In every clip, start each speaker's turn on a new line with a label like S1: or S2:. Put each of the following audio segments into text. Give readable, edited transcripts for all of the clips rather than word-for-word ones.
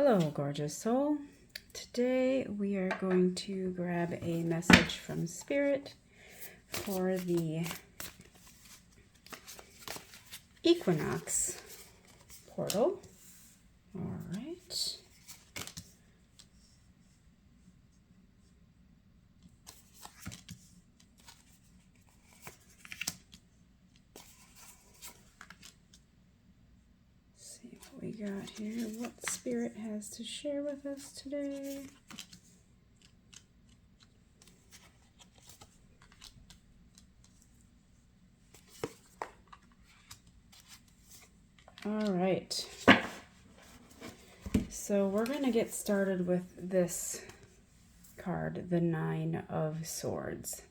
S1: Hello, gorgeous soul. Today we are going to grab a message from Spirit for the Equinox Portal. All right. See what we got here, what Spirit has to share with us today. All right, so we're going to get started with this card, the Nine of Swords.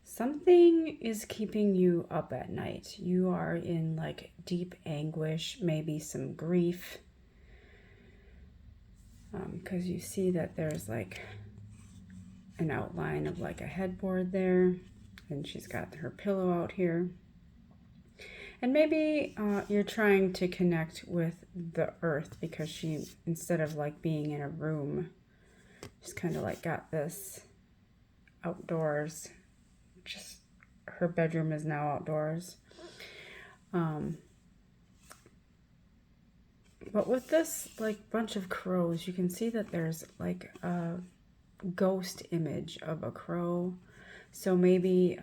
S1: Something is keeping you up at night. You are in like deep anguish, maybe some grief, because you see that there's like an outline of like a headboard there, and she's got her pillow out here. And maybe you're trying to connect with the earth because she, instead of like being in a room, she's kind of like got this outdoors. Just her bedroom is now outdoors. But with this like bunch of crows, you can see that there's like a ghost image of a crow. So maybe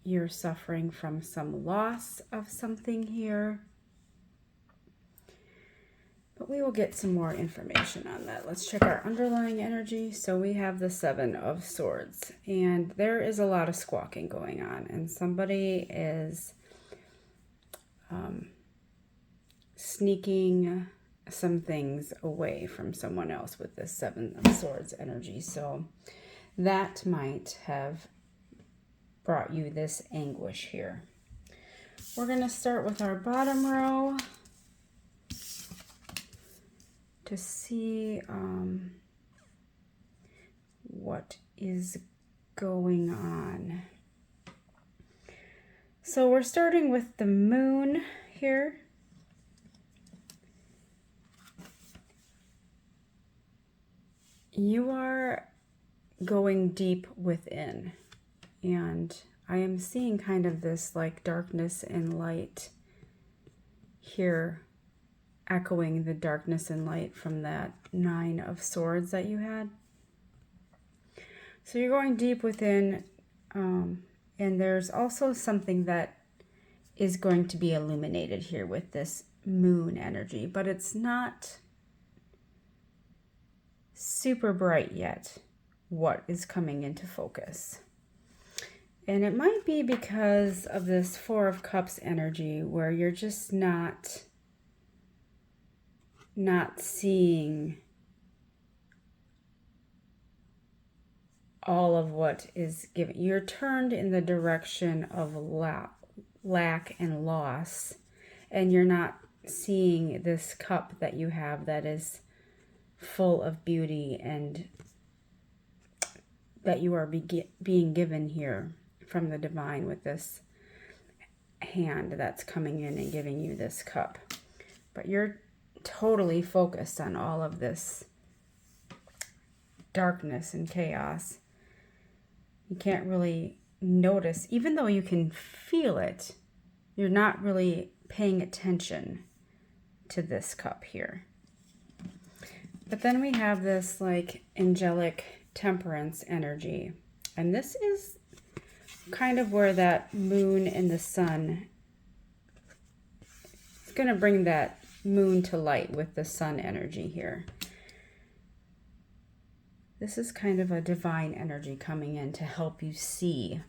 S1: you're suffering from some loss of something here. But we will get some more information on that. Let's check our underlying energy. So we have the Seven of Swords, and there is a lot of squawking going on, and somebody is sneaking some things away from someone else with this Seven of Swords energy. So that might have brought you this anguish here. We're going to start with our bottom row to see what is going on. So we're starting with the moon here. You are going deep within, and I am seeing kind of this like darkness and light here, echoing the darkness and light from that Nine of Swords that you had. So you're going deep within, and there's also something that is going to be illuminated here with this moon energy, but it's not super bright yet what is coming into focus. And it might be because of this Four of Cups energy where you're just not seeing all of what is given. You're turned in the direction of lack and loss, and you're not seeing this cup that you have that is full of beauty and that you are being given here from the divine with this hand that's coming in and giving you this cup. But you're totally focused on all of this darkness and chaos. You can't really notice, even though you can feel it, you're not really paying attention to this cup here. But then we have this like angelic temperance energy, and this is kind of where that moon and the sun, it's going to bring that moon to light with the sun energy here. This is kind of a divine energy coming in to help you see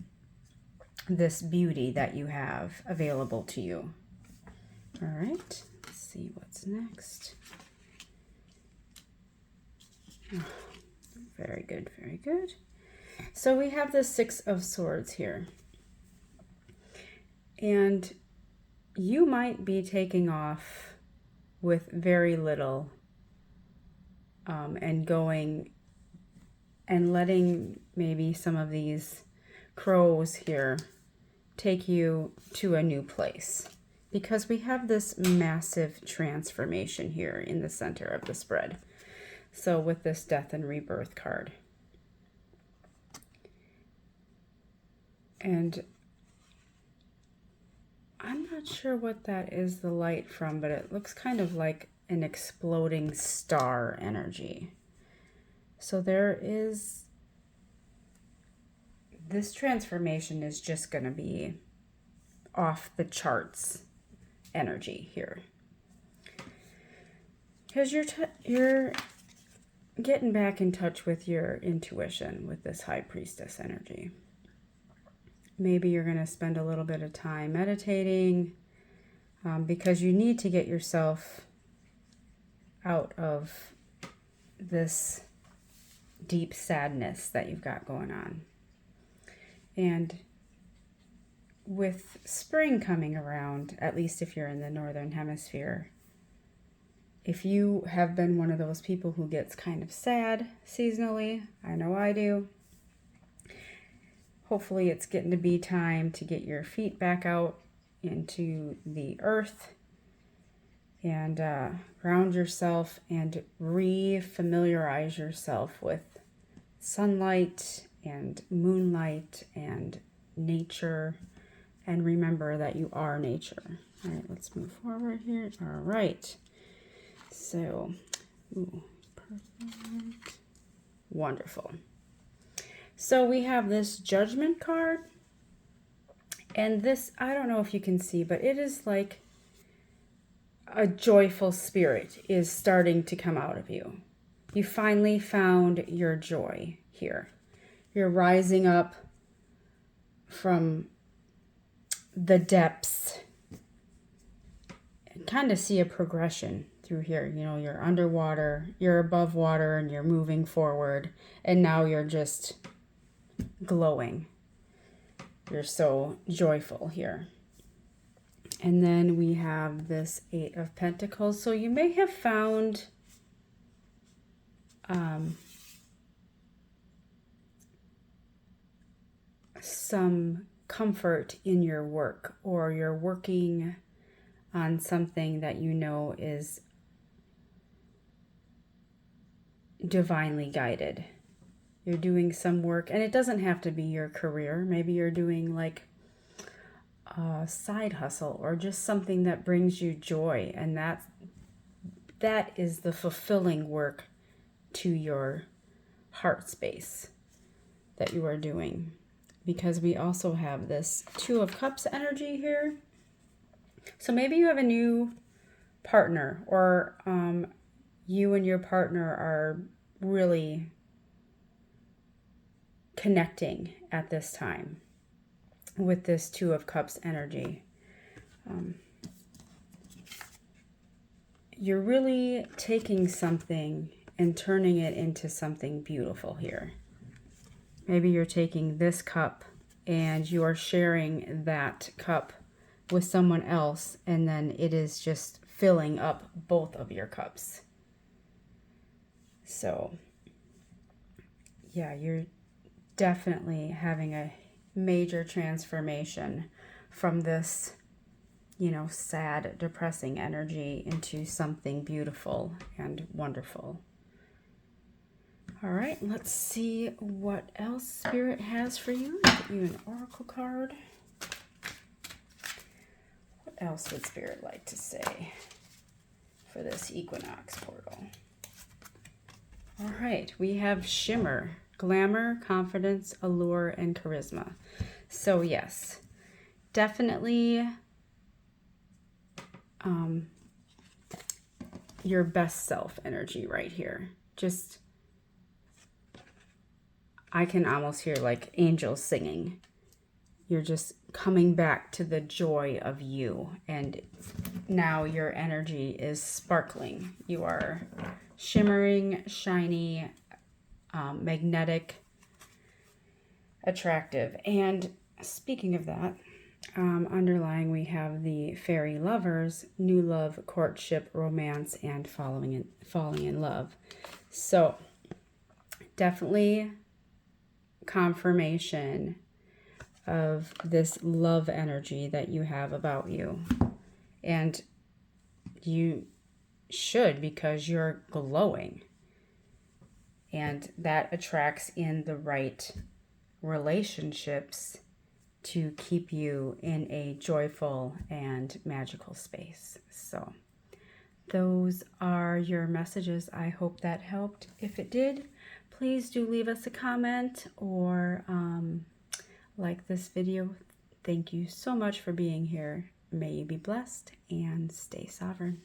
S1: this beauty that you have available to you. All right, let's see what's next. Oh, very good, very good. So we have the Six of Swords here. And you might be taking off with very little and going and letting maybe some of these crows here take you to a new place. because we have this massive transformation here in the center of the spread. So with this Death and Rebirth card. And I'm not sure what that is the light from, but it looks kind of like an exploding star energy. So there is, this transformation is just going to be off the charts energy here. Because you're getting back in touch with your intuition with this High Priestess energy. Maybe you're going to spend a little bit of time meditating because you need to get yourself out of this deep sadness that you've got going on. And with spring coming around, at least if you're in the Northern Hemisphere, if you have been one of those people who gets kind of sad seasonally, I know I do, hopefully it's getting to be time to get your feet back out into the earth and ground yourself and re-familiarize yourself with sunlight and moonlight and nature, and remember that you are nature. All right, let's move forward here. All right. So, ooh, perfect. Wonderful. So we have this Judgment card, and this, I don't know if you can see, but it is like a joyful spirit is starting to come out of you. You finally found your joy here. You're rising up from the depths. Kind of see a progression through here. You know, you're underwater, you're above water, and you're moving forward, and now you're just glowing. You're so joyful here. And then we have this Eight of Pentacles. So you may have found some comfort in your work, or you're working on something that you know is divinely guided. You're doing some work, and it doesn't have to be your career. Maybe you're doing like a side hustle or just something that brings you joy, and that is the fulfilling work to your heart space that you are doing. Because we also have this Two of Cups energy here. So maybe you have a new partner, or you and your partner are really connecting at this time with this Two of Cups energy. You're really taking something and turning it into something beautiful here. Maybe you're taking this cup and you are sharing that cup with someone else, and then it is just filling up both of your cups. So, yeah, you're definitely having a major transformation from this, you know, sad, depressing energy into something beautiful and wonderful. All right, let's see what else Spirit has for you. Get you an oracle card. What else would Spirit like to say for this Equinox portal? All right, we have Shimmer, Glamour, Confidence, Allure, and Charisma. So yes, definitely your best self energy right here. Just, I can almost hear like angels singing. You're just coming back to the joy of you, and now your energy is sparkling. You are shimmering, shiny, magnetic, attractive. And speaking of that, underlying we have the Faery lovers, new love, courtship, romance, and falling in love. So definitely confirmation of this love energy that you have about you. And you should, because you're glowing. And that attracts in the right relationships to keep you in a joyful and magical space. So those are your messages. I hope that helped. If it did, please do leave us a comment or like this video. Thank you so much for being here. May you be blessed and stay sovereign.